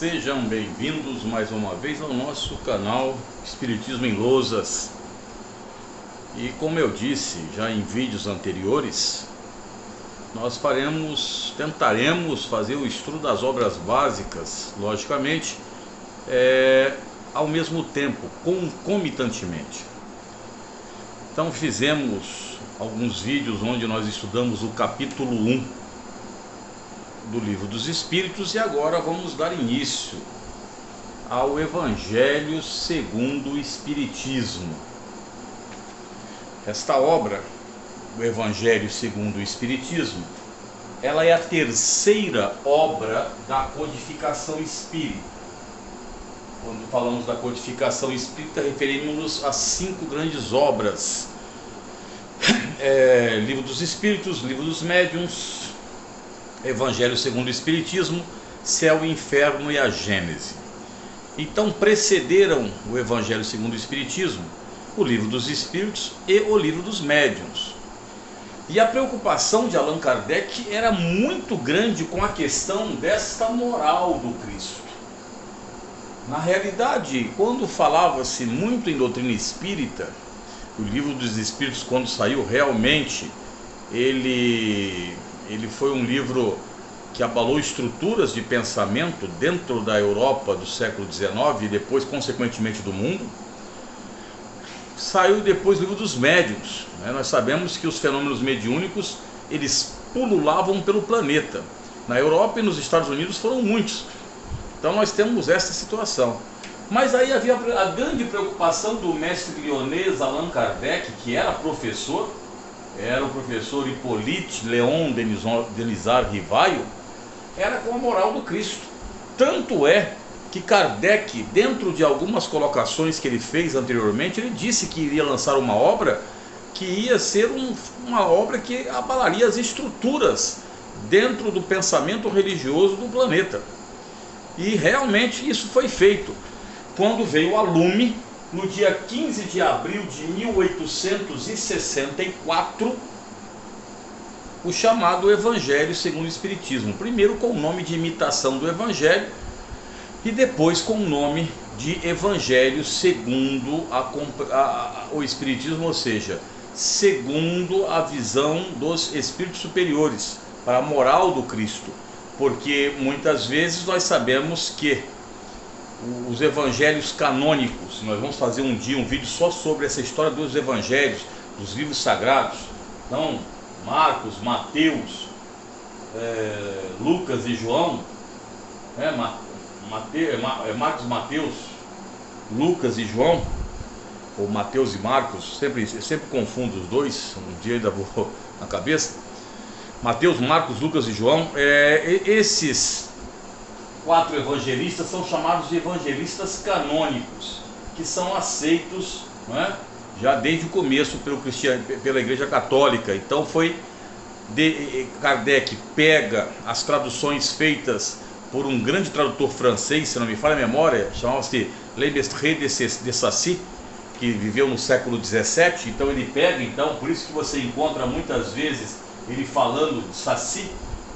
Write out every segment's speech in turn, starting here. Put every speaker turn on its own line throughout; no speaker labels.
Sejam bem-vindos mais uma vez ao nosso canal Espiritismo em Lousas. E como eu disse já em vídeos anteriores, nós tentaremos fazer o estudo das obras básicas, logicamente, ao mesmo tempo, concomitantemente. Então fizemos alguns vídeos onde nós estudamos o capítulo 1 do Livro dos Espíritos, e agora vamos dar início ao Evangelho segundo o Espiritismo. Esta obra, o Evangelho segundo o Espiritismo, ela é a terceira obra da codificação espírita. Quando falamos da codificação espírita, referimos-nos a 5 grandes obras: Livro dos Espíritos, Livro dos Médiuns, Evangelho segundo o Espiritismo, Céu e Inferno e a Gênese. Então precederam o Evangelho segundo o Espiritismo o Livro dos Espíritos e o Livro dos Médiuns. E a preocupação de Allan Kardec era muito grande com a questão desta moral do Cristo. Na realidade, quando falava-se muito em doutrina espírita, o Livro dos Espíritos, quando saiu, realmente ele foi um livro que abalou estruturas de pensamento dentro da Europa do século XIX e depois, consequentemente, do mundo. Saiu depois o Livro dos Médiuns. Nós sabemos que os fenômenos mediúnicos, eles pululavam pelo planeta. Na Europa e nos Estados Unidos foram muitos. Então nós temos esta situação. Mas aí havia a grande preocupação do mestre lyonês Allan Kardec, que era professor, era o professor Hippolyte Léon Denisard Rivaio, era com a moral do Cristo. Tanto é que Kardec, dentro de algumas colocações que ele fez anteriormente, ele disse que iria lançar uma obra que ia ser uma obra que abalaria as estruturas dentro do pensamento religioso do planeta. E realmente isso foi feito quando veio a lume, no dia 15 de abril de 1864, o chamado Evangelho segundo o Espiritismo. Primeiro com o nome de imitação do Evangelho e depois com o nome de Evangelho segundo o Espiritismo, ou seja, segundo a visão dos espíritos superiores, para a moral do Cristo. Porque muitas vezes nós sabemos que os evangelhos canônicos, nós vamos fazer um dia um vídeo só sobre essa história dos evangelhos, dos livros sagrados. Então, Marcos, Mateus, Lucas e João, Marcos, Mateus, Lucas e João, ou Mateus e Marcos, eu sempre confundo os dois, um dia ainda vou na cabeça. Mateus, Marcos, Lucas e João, esses 4 evangelistas são chamados de evangelistas canônicos, que são aceitos, já desde o começo pela Igreja Católica. Então Kardec pega as traduções feitas por um grande tradutor francês, se não me falha a memória, chamava-se Le Mestre de Sacy, que viveu no século XVII. Então ele pega, por isso que você encontra muitas vezes ele falando de Sacy,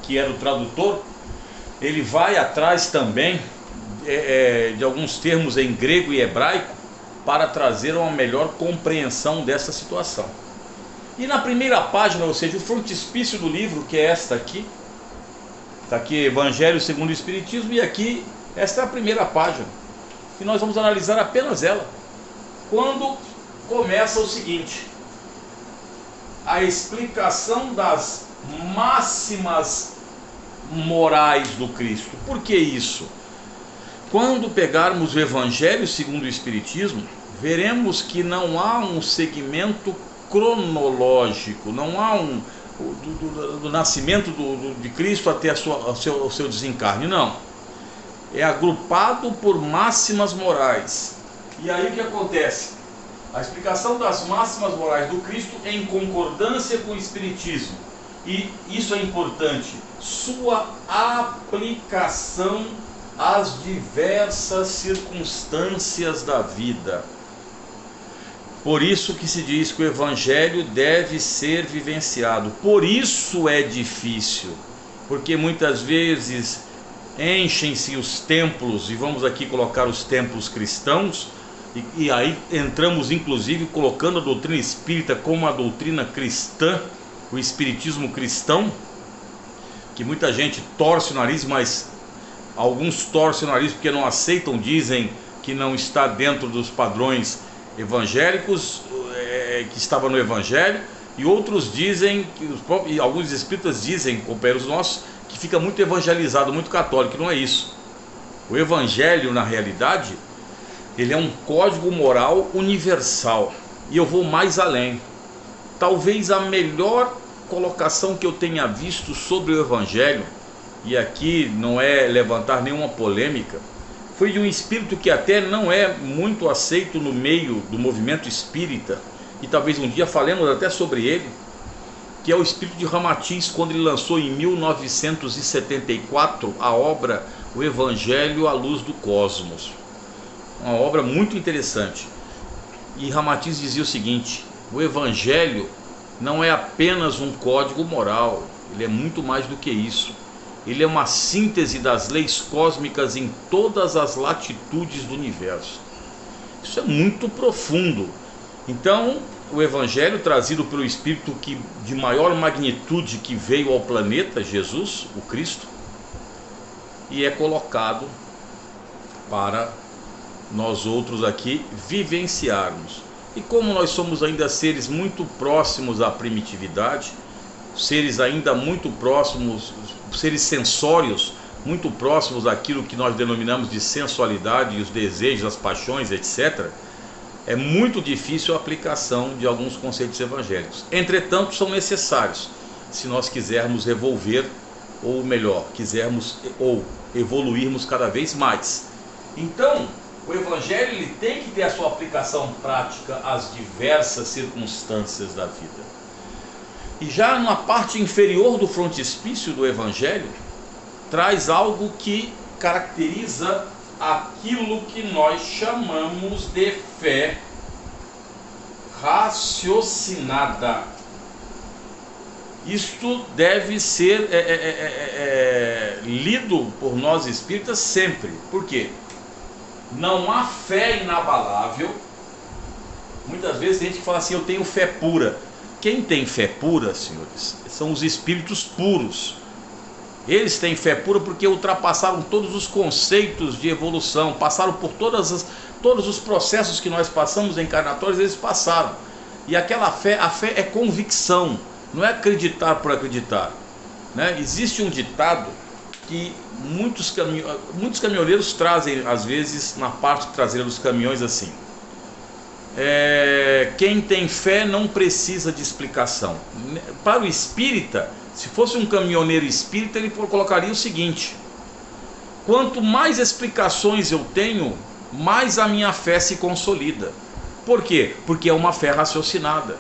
que era o tradutor. Ele vai atrás também de alguns termos em grego e hebraico para trazer uma melhor compreensão dessa situação. E na primeira página, ou seja, o frontispício do livro, que é esta aqui, está aqui Evangelho segundo o Espiritismo, e aqui esta é a primeira página, e nós vamos analisar apenas ela, quando começa o seguinte: a explicação das máximas morais do Cristo. Por que isso? Quando pegarmos o Evangelho segundo o Espiritismo, veremos que não há um segmento cronológico, não há do nascimento de Cristo até o seu desencarne, não. É agrupado por máximas morais. E aí o que acontece? A explicação das máximas morais do Cristo é em concordância com o Espiritismo. E isso é importante, sua aplicação às diversas circunstâncias da vida. Por isso que se diz que o Evangelho deve ser vivenciado. Por isso é difícil, porque muitas vezes enchem-se os templos, e vamos aqui colocar os templos cristãos, e aí entramos inclusive colocando a doutrina espírita como a doutrina cristã, o espiritismo cristão, que muita gente torce o nariz, mas alguns torcem o nariz porque não aceitam, dizem que não está dentro dos padrões evangélicos, que estava no evangelho, e outros dizem, e alguns espíritas dizem, companheiros nossos, que fica muito evangelizado, muito católico. Não é isso. O evangelho, na realidade, ele é um código moral universal, e eu vou mais além. Talvez a melhor colocação que eu tenha visto sobre o evangelho, e aqui não é levantar nenhuma polêmica, foi de um espírito que até não é muito aceito no meio do movimento espírita, e talvez um dia falemos até sobre ele, que é o espírito de Ramatiz, quando ele lançou em 1974 a obra O Evangelho à Luz do Cosmos, uma obra muito interessante. E Ramatiz dizia o seguinte: o evangelho não é apenas um código moral, ele é muito mais do que isso. Ele é uma síntese das leis cósmicas em todas as latitudes do universo. Isso é muito profundo. Então, o evangelho trazido pelo Espírito de maior magnitude que veio ao planeta, Jesus, o Cristo, e é colocado para nós outros aqui vivenciarmos. E como nós somos ainda seres muito próximos à primitividade, seres ainda muito próximos, seres sensórios, muito próximos àquilo que nós denominamos de sensualidade, e os desejos, as paixões, etc., é muito difícil a aplicação de alguns conceitos evangélicos. Entretanto, são necessários, se nós quisermos evolver, ou melhor, quisermos ou evoluirmos cada vez mais. Então, o evangelho ele tem que ter a sua aplicação prática às diversas circunstâncias da vida. E já na parte inferior do frontispício do evangelho, traz algo que caracteriza aquilo que nós chamamos de fé raciocinada. Isto deve ser lido por nós espíritas sempre. Por quê? Não há fé inabalável. Muitas vezes tem gente que fala assim: eu tenho fé pura. Quem tem fé pura, senhores, são os espíritos puros. Eles têm fé pura porque ultrapassaram todos os conceitos de evolução, passaram por todos os processos que nós passamos encarnatórios, eles passaram. E aquela fé, a fé é convicção, não é acreditar por acreditar, né? Existe um ditado que muitos caminhoneiros trazem, às vezes, na parte traseira dos caminhões, assim: quem tem fé não precisa de explicação. Para o espírita, se fosse um caminhoneiro espírita, ele colocaria o seguinte: quanto mais explicações eu tenho, mais a minha fé se consolida. Por quê? Porque é uma fé raciocinada.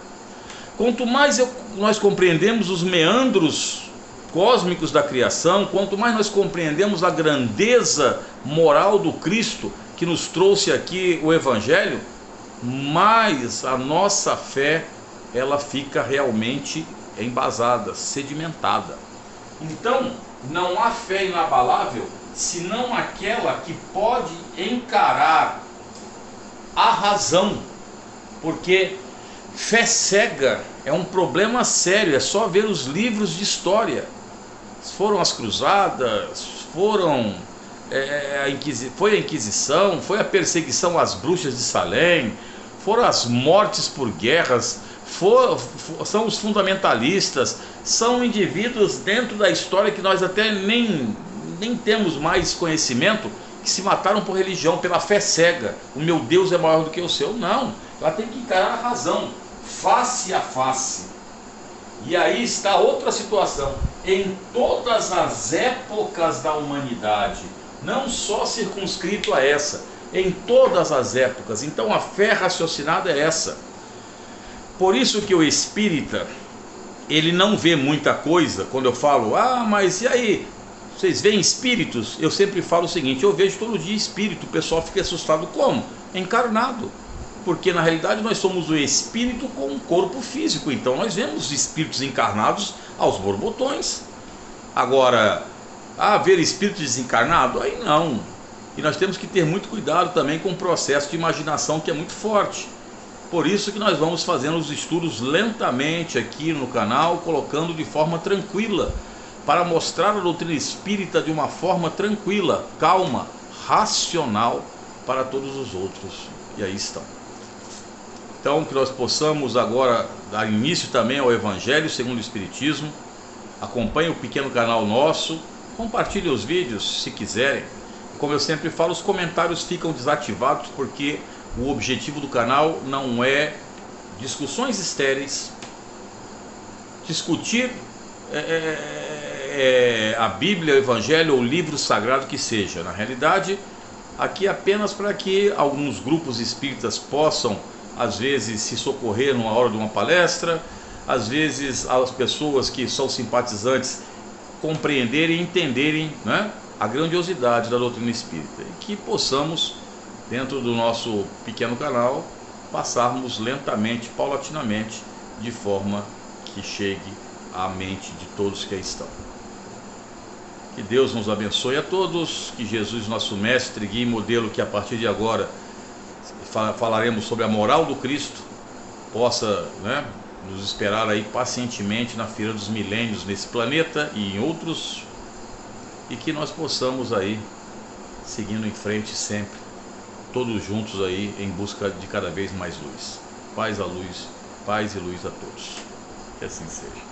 Quanto mais nós compreendemos os meandros cósmicos da criação, quanto mais nós compreendemos a grandeza moral do Cristo que nos trouxe aqui o Evangelho, mais a nossa fé ela fica realmente embasada, sedimentada. Então, não há fé inabalável senão aquela que pode encarar a razão, porque fé cega é um problema sério. É só ver os livros de história. Foram as cruzadas, foi a Inquisição, foi a perseguição às bruxas de Salem, foram as mortes por guerras, são os fundamentalistas, são indivíduos dentro da história que nós até nem temos mais conhecimento, que se mataram por religião, pela fé cega. O meu Deus é maior do que o seu. Não, ela tem que encarar a razão, face a face. E aí está outra situação: em todas as épocas da humanidade, não só circunscrito a essa, em todas as épocas. Então a fé raciocinada é essa. Por isso que o espírita, ele não vê muita coisa. Quando eu falo: mas e aí, vocês veem espíritos? Eu sempre falo o seguinte: eu vejo todo dia espírito. O pessoal fica assustado. Como? Encarnado. Porque na realidade nós somos o espírito com um corpo físico. Então nós vemos espíritos encarnados aos borbotões. Agora, Ah, ver espírito desencarnado? Aí não. E nós temos que ter muito cuidado também com o processo de imaginação, que é muito forte. Por isso que nós vamos fazendo os estudos lentamente aqui no canal, colocando de forma tranquila, para mostrar a doutrina espírita de uma forma tranquila, calma, racional para todos os outros. E aí estão. Então, que nós possamos agora dar início também ao Evangelho segundo o Espiritismo. Acompanhe o pequeno canal nosso, compartilhe os vídeos se quiserem. Como eu sempre falo, os comentários ficam desativados porque o objetivo do canal não é discussões estéreis, discutir a Bíblia, o Evangelho ou o livro sagrado que seja. Na realidade, aqui é apenas para que alguns grupos espíritas possam, às vezes, se socorrer numa hora de uma palestra, às vezes as pessoas que são simpatizantes compreenderem e entenderem, né, a grandiosidade da doutrina espírita, e que possamos, dentro do nosso pequeno canal, passarmos lentamente, paulatinamente, de forma que chegue à mente de todos que aí estão. Que Deus nos abençoe a todos, que Jesus, nosso mestre, guia e modelo, que a partir de agora falaremos sobre a moral do Cristo, possa, né, nos esperar aí pacientemente na Feira dos Milênios, nesse planeta e em outros, e que nós possamos aí, seguindo em frente sempre, todos juntos aí, em busca de cada vez mais luz. Paz e luz a todos. Que assim seja.